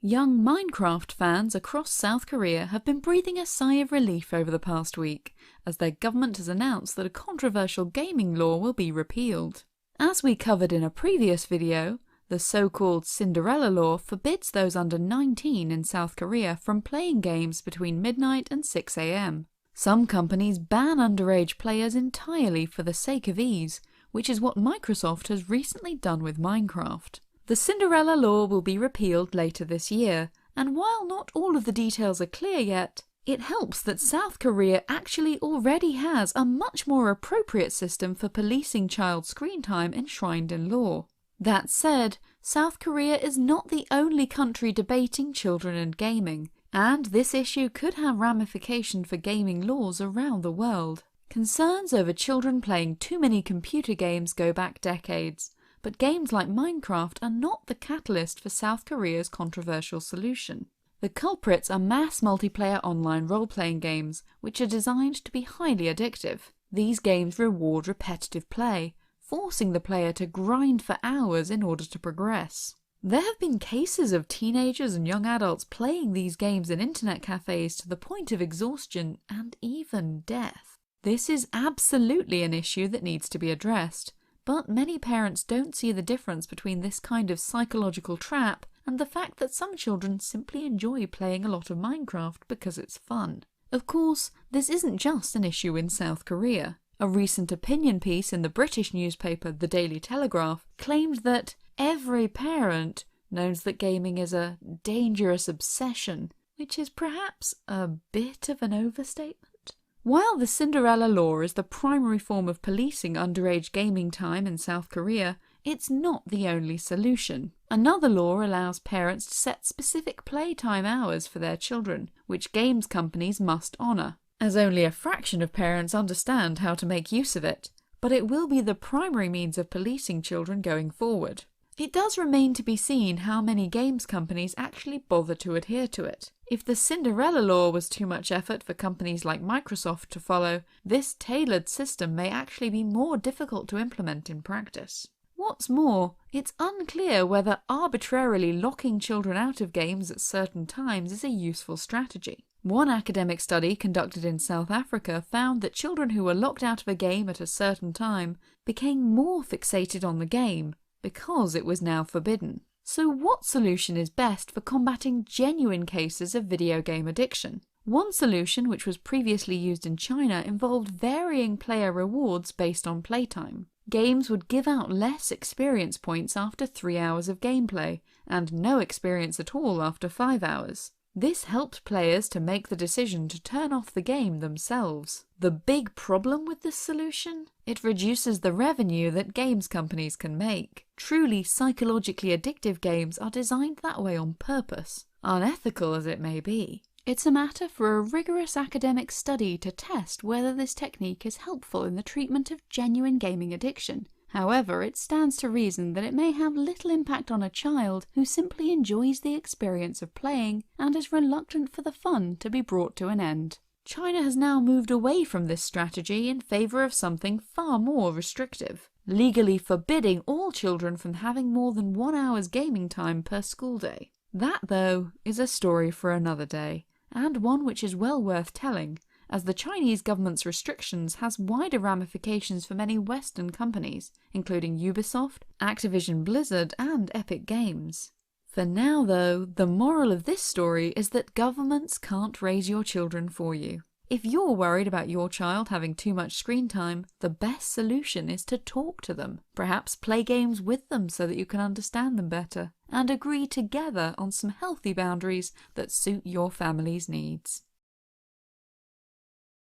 Young Minecraft fans across South Korea have been breathing a sigh of relief over the past week, as their government has announced that a controversial gaming law will be repealed. As we covered in a previous video, the so-called Cinderella Law forbids those under 19 in South Korea from playing games between midnight and 6 AM. Some companies ban underage players entirely for the sake of ease, which is what Microsoft has recently done with Minecraft. The Cinderella Law will be repealed later this year, and while not all of the details are clear yet, it helps that South Korea actually already has a much more appropriate system for policing child screen time enshrined in law. That said, South Korea is not the only country debating children and gaming, and this issue could have ramifications for gaming laws around the world. Concerns over children playing too many computer games go back decades, but games like Minecraft are not the catalyst for South Korea's controversial solution. The culprits are mass multiplayer online role-playing games, which are designed to be highly addictive. These games reward repetitive play, forcing the player to grind for hours in order to progress. There have been cases of teenagers and young adults playing these games in internet cafes to the point of exhaustion and even death. This is absolutely an issue that needs to be addressed, but many parents don't see the difference between this kind of psychological trap and the fact that some children simply enjoy playing a lot of Minecraft because it's fun. Of course, this isn't just an issue in South Korea. A recent opinion piece in the British newspaper The Daily Telegraph claimed that every parent knows that gaming is a dangerous obsession, which is perhaps a bit of an overstatement. While the Cinderella Law is the primary form of policing underage gaming time in South Korea, it's not the only solution. Another law allows parents to set specific playtime hours for their children, which games companies must honour, as only a fraction of parents understand how to make use of it, but it will be the primary means of policing children going forward. It does remain to be seen how many games companies actually bother to adhere to it. If the Cinderella Law was too much effort for companies like Microsoft to follow, this tailored system may actually be more difficult to implement in practice. What's more, it's unclear whether arbitrarily locking children out of games at certain times is a useful strategy. One academic study conducted in South Africa found that children who were locked out of a game at a certain time became more fixated on the game because it was now forbidden. So what solution is best for combating genuine cases of video game addiction? One solution, which was previously used in China, involved varying player rewards based on playtime. Games would give out less experience points after 3 hours of gameplay, and no experience at all after 5 hours. This helped players to make the decision to turn off the game themselves. The big problem with this solution? It reduces the revenue that games companies can make. Truly psychologically addictive games are designed that way on purpose, unethical as it may be. It's a matter for a rigorous academic study to test whether this technique is helpful in the treatment of genuine gaming addiction. However, it stands to reason that it may have little impact on a child who simply enjoys the experience of playing and is reluctant for the fun to be brought to an end. China has now moved away from this strategy in favour of something far more restrictive, legally forbidding all children from having more than 1 hour's gaming time per school day. That, though, is a story for another day, and one which is well worth telling, as the Chinese government's restrictions has wider ramifications for many Western companies, including Ubisoft, Activision Blizzard, and Epic Games. For now, though, the moral of this story is that governments can't raise your children for you. If you're worried about your child having too much screen time, the best solution is to talk to them, perhaps play games with them so that you can understand them better, and agree together on some healthy boundaries that suit your family's needs.